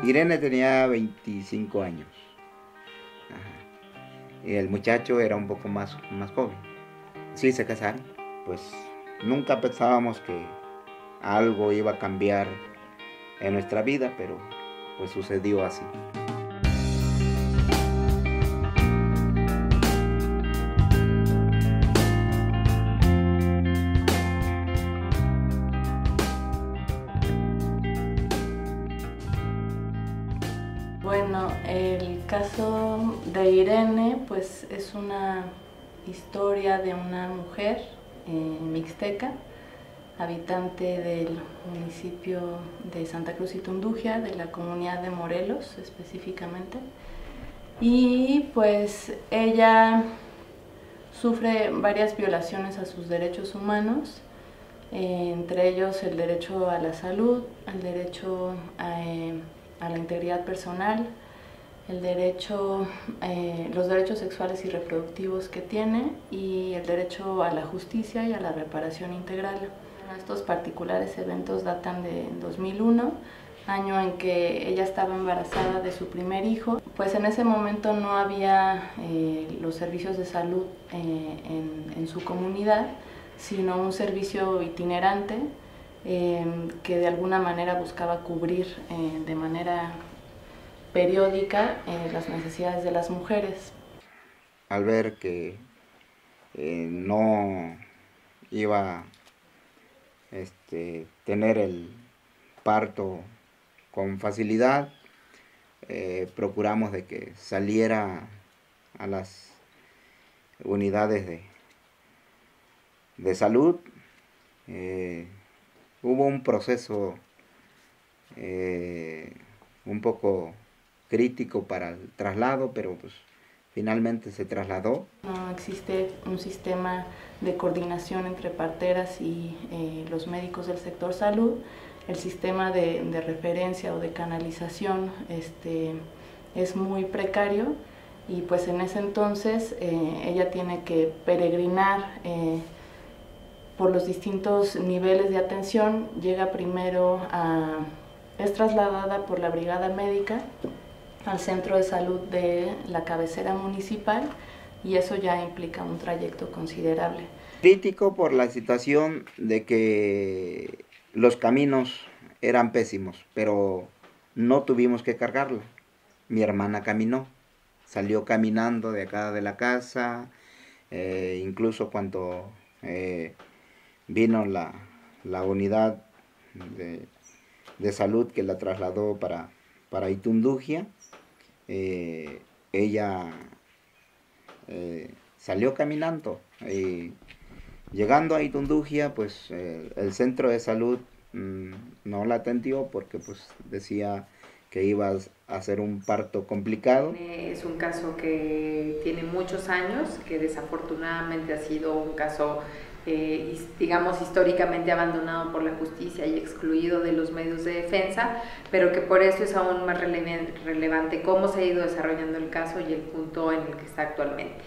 Irene tenía 25 años. Ajá. Y el muchacho era un poco más joven. Sí, se casaron. Pues nunca pensábamos que algo iba a cambiar en nuestra vida, pero pues sucedió así. Bueno, el caso de Irene pues es una historia de una mujer mixteca, habitante del municipio de Santa Cruz y Tundugia, de la comunidad de Morelos específicamente. Y pues ella sufre varias violaciones a sus derechos humanos, entre ellos el derecho a la salud, el derecho a la integridad personal, los derechos sexuales y reproductivos que tiene y el derecho a la justicia y a la reparación integral. Estos particulares eventos datan de 2001, año en que ella estaba embarazada de su primer hijo. Pues en ese momento no había los servicios de salud en su comunidad, sino un servicio itinerante que de alguna manera buscaba cubrir de manera periódica las necesidades de las mujeres. Al ver que no iba a tener el parto con facilidad, procuramos de que saliera a las unidades de salud. Hubo un proceso un poco crítico para el traslado, pero pues finalmente se trasladó. No existe un sistema de coordinación entre parteras y los médicos del sector salud. El sistema de referencia o de canalización es muy precario y pues en ese entonces ella tiene que peregrinar por los distintos niveles de atención. Llega primero es trasladada por la brigada médica al centro de salud de la cabecera municipal y eso ya implica un trayecto considerable. Crítico por la situación de que los caminos eran pésimos, pero no tuvimos que cargarla. Mi hermana caminó, salió caminando de acá de la casa, incluso cuando vino la unidad de salud que la trasladó para Itundugia, ella salió caminando. Llegando a Itundugia, pues el centro de salud no la atendió porque pues decía que iba a ser un parto complicado. Es un caso que tiene muchos años, que desafortunadamente ha sido un caso digamos históricamente abandonado por la justicia y excluido de los medios de defensa, pero que por eso es aún más relevante cómo se ha ido desarrollando el caso y el punto en el que está actualmente.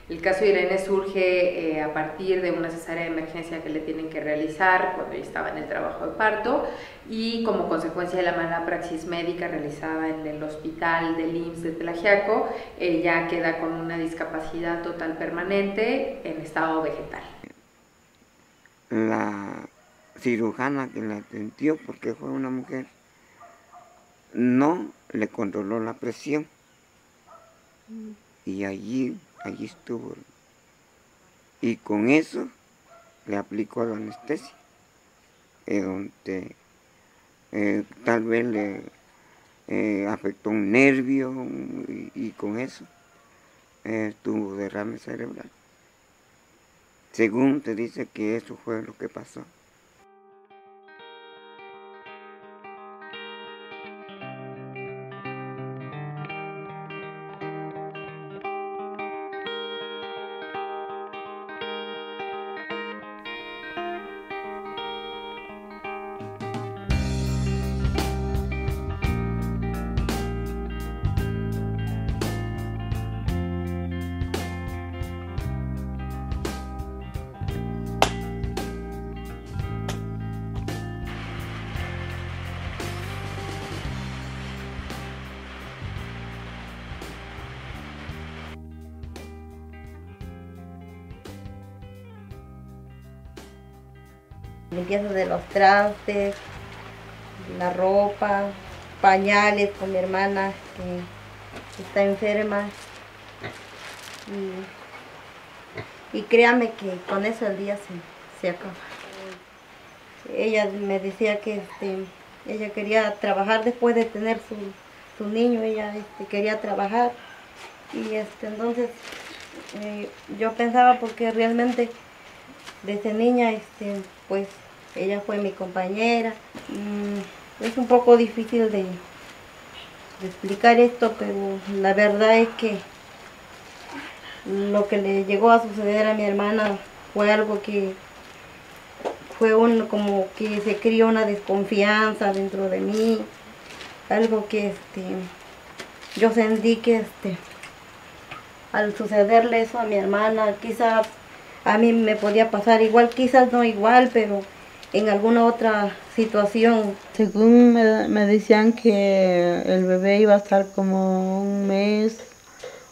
El caso de Irene surge a partir de una cesárea de emergencia que le tienen que realizar cuando ella estaba en el trabajo de parto y como consecuencia de la mala praxis médica realizada en el hospital del IMSS de Tlaxiaco, ella queda con una discapacidad total permanente en estado vegetal. La cirujana que la atendió, porque fue una mujer, no le controló la presión y allí estuvo, y con eso le aplicó la anestesia, donde tal vez le afectó un nervio y con eso tuvo derrame cerebral. Según te dice que eso fue lo que pasó. limpieza de los trastes, la ropa, pañales con mi hermana que está enferma. Y créame que con eso el día se acaba. Ella me decía que ella quería trabajar después de tener su niño, ella quería trabajar. Y entonces yo pensaba, porque realmente desde niña pues ella fue mi compañera. Es un poco difícil de explicar esto, pero la verdad es que lo que le llegó a suceder a mi hermana fue algo que fue como que se crió una desconfianza dentro de mí, algo que yo sentí que al sucederle eso a mi hermana, quizás a mí me podía pasar igual, quizás no igual, pero en alguna otra situación. Según me decían que el bebé iba a estar como un mes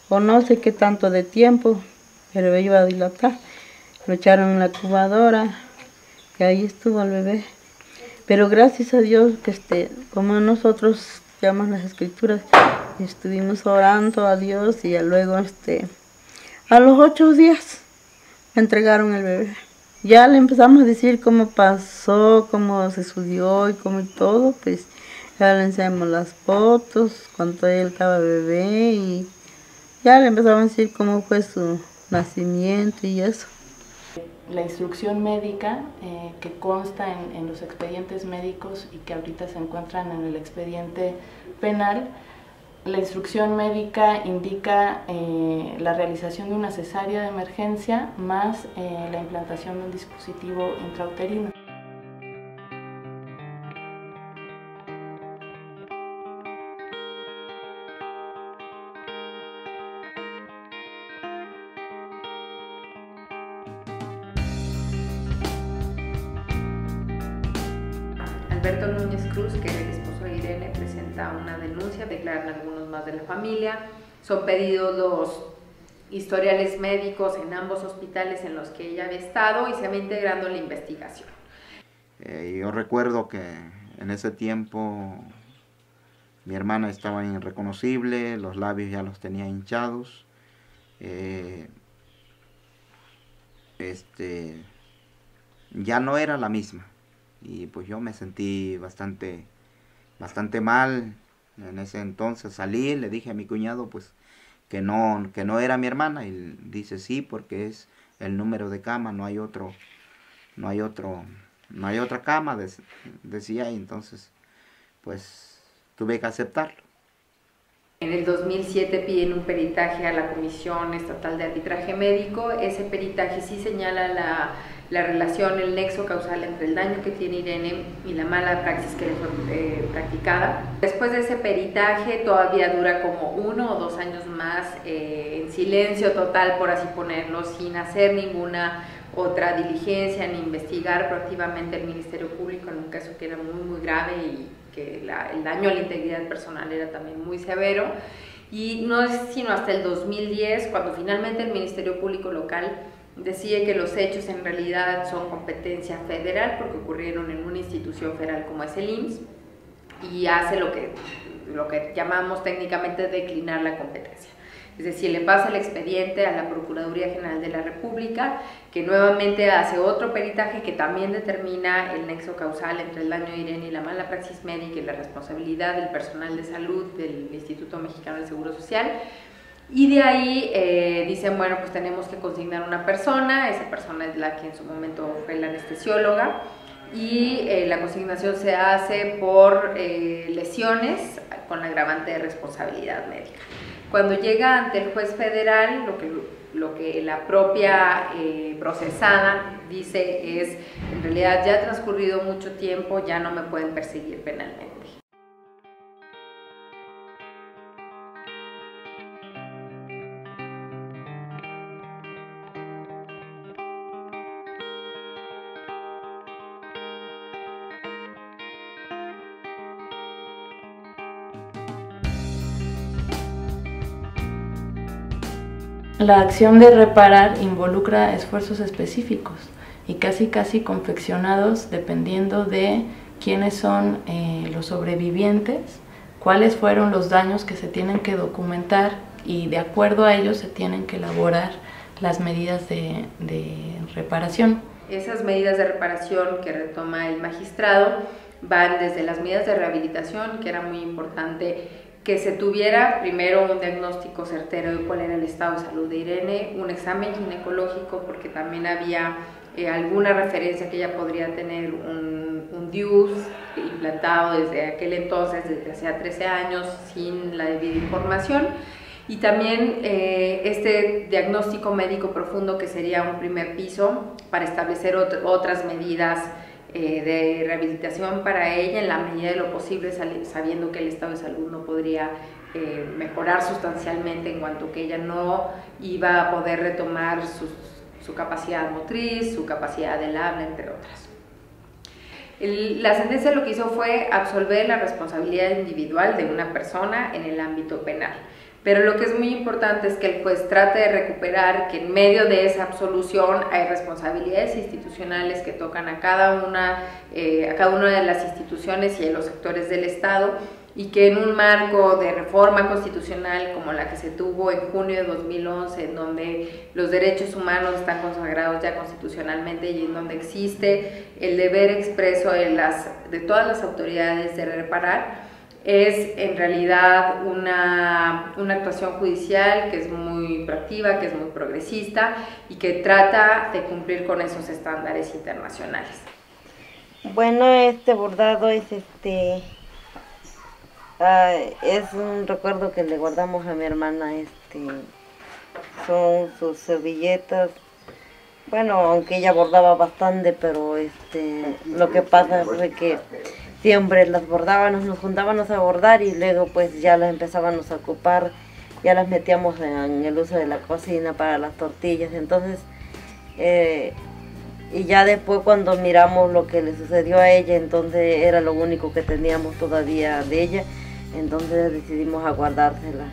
o no sé qué tanto de tiempo, el bebé iba a dilatar. Lo echaron en la incubadora y ahí estuvo el bebé. Pero gracias a Dios que como nosotros llaman las escrituras, estuvimos orando a Dios y luego a los 8 días me entregaron el bebé. Ya le empezamos a decir cómo pasó, cómo se subió y cómo y todo, pues ya le enseñamos las fotos cuando él estaba bebé y ya le empezamos a decir cómo fue su nacimiento y eso. La instrucción médica que consta en los expedientes médicos y que ahorita se encuentran en el expediente penal, la instrucción médica indica la realización de una cesárea de emergencia más la implantación de un dispositivo intrauterino. Alberto Núñez Cruz, que era el esposo de Irene, presenta una denuncia, declaran algunos más de la familia. Son pedidos los historiales médicos en ambos hospitales en los que ella había estado y se va integrando la investigación. Yo recuerdo que en ese tiempo mi hermana estaba irreconocible, los labios ya los tenía hinchados. Ya no era la misma. Y pues yo me sentí bastante mal. En ese entonces salí, le dije a mi cuñado pues que no era mi hermana, y dice sí, porque es el número de cama, no hay otra cama, decía, y entonces pues tuve que aceptarlo. En el 2007 piden un peritaje a la Comisión Estatal de Arbitraje Médico. Ese peritaje sí señala la relación, el nexo causal entre el daño que tiene Irene y la mala praxis que le fue practicada. Después de ese peritaje todavía dura como 1 o 2 años más en silencio total, por así ponerlo, sin hacer ninguna otra diligencia ni investigar proactivamente el Ministerio Público en un caso que era muy grave y que el daño a la integridad personal era también muy severo. Y no es sino hasta el 2010 cuando finalmente el Ministerio Público local decide que los hechos en realidad son competencia federal porque ocurrieron en una institución federal como es el IMSS, y hace lo que llamamos técnicamente declinar la competencia. Es decir, le pasa el expediente a la Procuraduría General de la República, que nuevamente hace otro peritaje que también determina el nexo causal entre el daño de Irene y la mala praxis médica y la responsabilidad del personal de salud del Instituto Mexicano del Seguro Social. Y de ahí dicen, bueno, pues tenemos que consignar una persona, esa persona es la que en su momento fue la anestesióloga, y la consignación se hace por lesiones con la agravante de responsabilidad médica. Cuando llega ante el juez federal, lo que la propia procesada dice es, en realidad ya ha transcurrido mucho tiempo, ya no me pueden perseguir penalmente. La acción de reparar involucra esfuerzos específicos. y casi confeccionados dependiendo de quiénes son los sobrevivientes, cuáles fueron los daños que se tienen que documentar y de acuerdo a ellos se tienen que elaborar las medidas de reparación. Esas medidas de reparación que retoma el magistrado van desde las medidas de rehabilitación, que era muy importante que se tuviera primero un diagnóstico certero de cuál era el estado de salud de Irene, un examen ginecológico porque también había alguna referencia que ella podría tener un DIU implantado desde aquel entonces, desde hacía 13 años, sin la debida información. Y también este diagnóstico médico profundo, que sería un primer piso para establecer otras medidas de rehabilitación para ella en la medida de lo posible, sabiendo que el estado de salud no podría mejorar sustancialmente en cuanto que ella no iba a poder retomar su capacidad motriz, su capacidad del habla, entre otras. La sentencia lo que hizo fue absolver la responsabilidad individual de una persona en el ámbito penal. Pero lo que es muy importante es que el juez trate de recuperar que en medio de esa absolución hay responsabilidades institucionales que tocan a cada una de las instituciones y a los sectores del Estado, y que en un marco de reforma constitucional como la que se tuvo en junio de 2011, en donde los derechos humanos están consagrados ya constitucionalmente y en donde existe el deber expreso de todas las autoridades de reparar, es en realidad una actuación judicial que es muy proactiva, que es muy progresista y que trata de cumplir con esos estándares internacionales. Bueno, este bordado es es un recuerdo que le guardamos a mi hermana, son sus servilletas. Bueno, aunque ella bordaba bastante, pero lo que pasa fue que siempre las bordábamos, nos juntábamos a bordar y luego pues ya las empezábamos a ocupar, ya las metíamos en el uso de la cocina para las tortillas. Entonces, y ya después cuando miramos lo que le sucedió a ella, entonces era lo único que teníamos todavía de ella, entonces decidimos a guardársela.